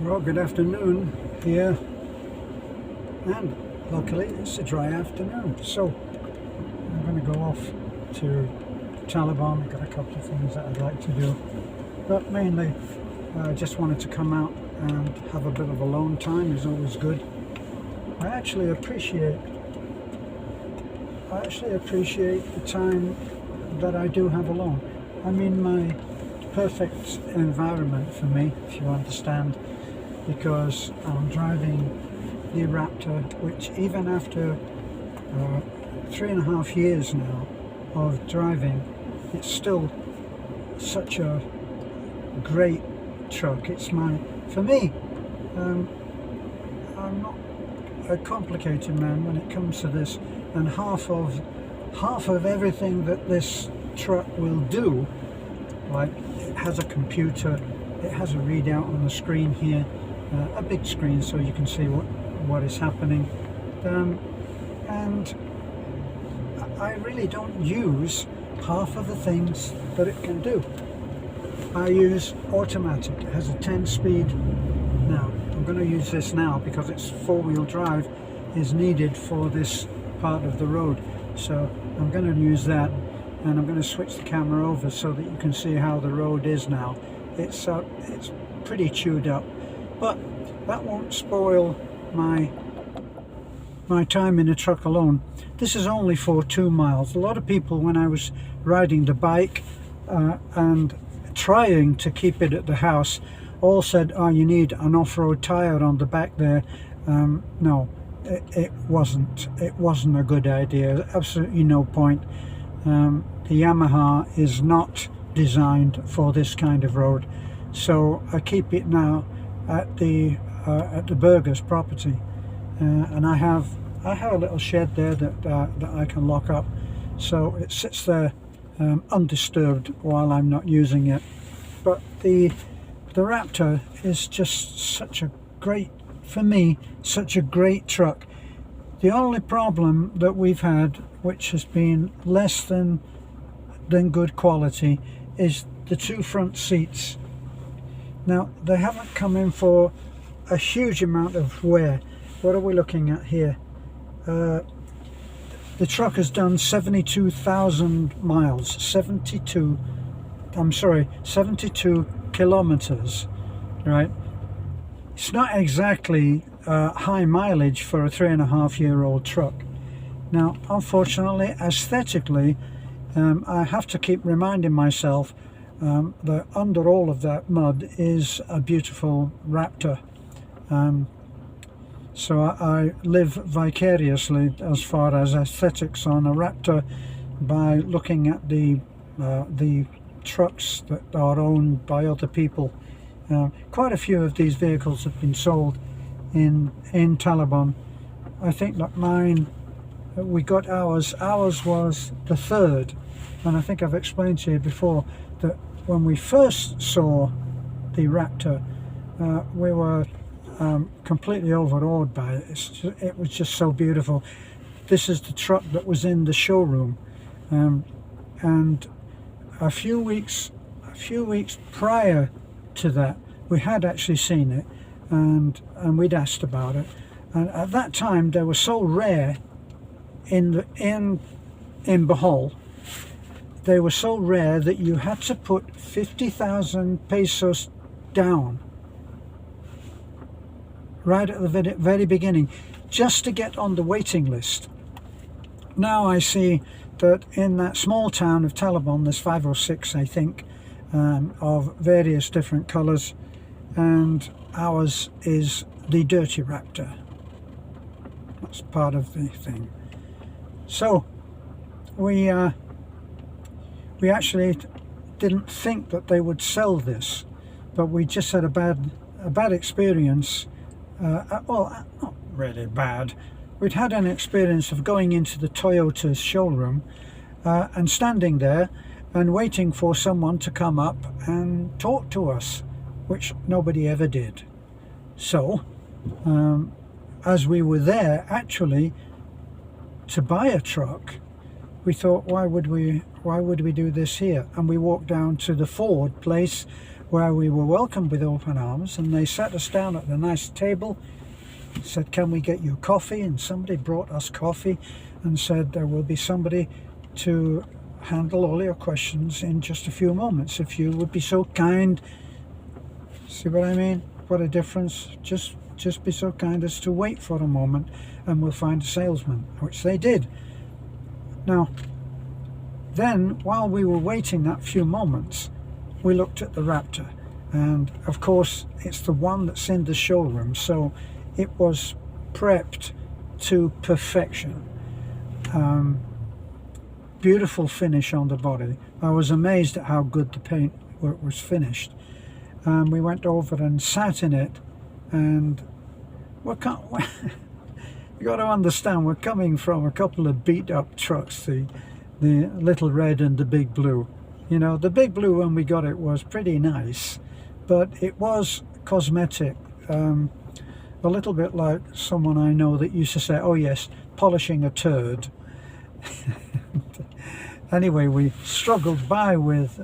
Well, good afternoon here, and luckily it's a dry afternoon, so I'm going to go off to Taliban. I've got a couple of things that I'd like to do, but mainly I just wanted to come out and have a bit of alone time. Is always good. I actually appreciate the time that I do have alone. I'm in my perfect environment for me, if you understand, because I'm driving the Raptor, which even after 3.5 years now of driving, it's still such a great truck. It's for me, I'm not a complicated man when it comes to this, and half of everything that this truck will do, like it has a computer, it has a readout on the screen here, a big screen so you can see what is happening, and I really don't use half of the things that it can do. I use automatic. It has a 10-speed. Now I'm going to use this now because it's four-wheel drive is needed for this part of the road, so I'm going to use that, and I'm going to switch the camera over so that you can see how the road is now. It's pretty chewed up, but that won't spoil my time in a truck alone. This is only for 2 miles. A lot of people, when I was riding the bike and trying to keep it at the house, all said, oh, you need an off-road tire on the back there. No, it wasn't a good idea. Absolutely no point. The Yamaha is not designed for this kind of road, so I keep it now at the Burger's property, and I have a little shed there that I can lock up, so it sits there undisturbed while I'm not using it. But the Raptor is just such a great, for me, such a great truck. The only problem that we've had, which has been less than good quality, is the two front seats. Now, they haven't come in for a huge amount of wear. What are we looking at here? The truck has done 72,000 miles, 72 kilometers, right? It's not exactly high mileage for a 3.5-year-old truck. Now, unfortunately, aesthetically, I have to keep reminding myself that under all of that mud is a beautiful Raptor. So I live vicariously as far as aesthetics on a Raptor by looking at the trucks that are owned by other people. Quite a few of these vehicles have been sold in Taliban. I think that mine, we got ours was the third, and I think I've explained to you before that when we first saw the Raptor, we were completely overawed by it. It was just so beautiful. This is the truck that was in the showroom, and a few weeks prior to that, we had actually seen it, and we'd asked about it, and at that time they were so rare in Bohol. They were so rare that you had to put 50,000 pesos down right at the very beginning just to get on the waiting list. Now I see that in that small town of Taliban there's 5 or 6, I think, of various different colours, and ours is the dirty Raptor. That's part of the thing. So we actually didn't think that they would sell this, but we just had a bad experience. Well, not really bad. We'd had an experience of going into the Toyota showroom and standing there and waiting for someone to come up and talk to us, which nobody ever did. So as we were there actually to buy a truck, we thought, why would we do this here? And we walked down to the Ford place where we were welcomed with open arms, and they sat us down at a nice table, said, can we get you coffee? And somebody brought us coffee and said there will be somebody to handle all your questions in just a few moments, if you would be so kind. See what I mean? What a difference. Just be so kind as to wait for a moment and we'll find a salesman, which they did. Now then, while we were waiting that few moments, we looked at the Raptor, and of course it's the one that's in the showroom, so it was prepped to perfection. Beautiful finish on the body. I was amazed at how good the paint work was finished. We went over and sat in it, and you got to understand, we're coming from a couple of beat up trucks, the little red and the big blue. You know, the big blue when we got it was pretty nice, but it was cosmetic. A little bit like someone I know that used to say, oh yes, polishing a turd. Anyway, we struggled by with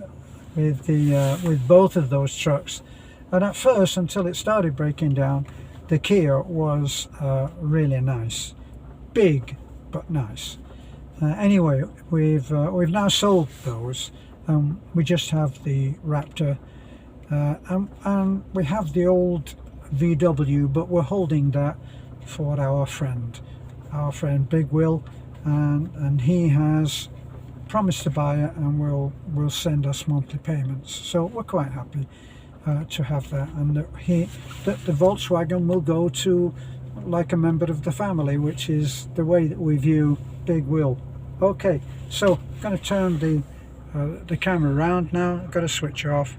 both of those trucks, and at first, until it started breaking down, the Kia was really nice, big but nice. Anyway, we've now sold those. We just have the Raptor, and we have the old VW, but we're holding that for our friend Big Will, and he has promised to buy it and will send us monthly payments. So we're quite happy to have that, and that the Volkswagen will go to like a member of the family, which is the way that we view Big Will. Okay, so I'm going to turn the camera around now. I've got to switch off.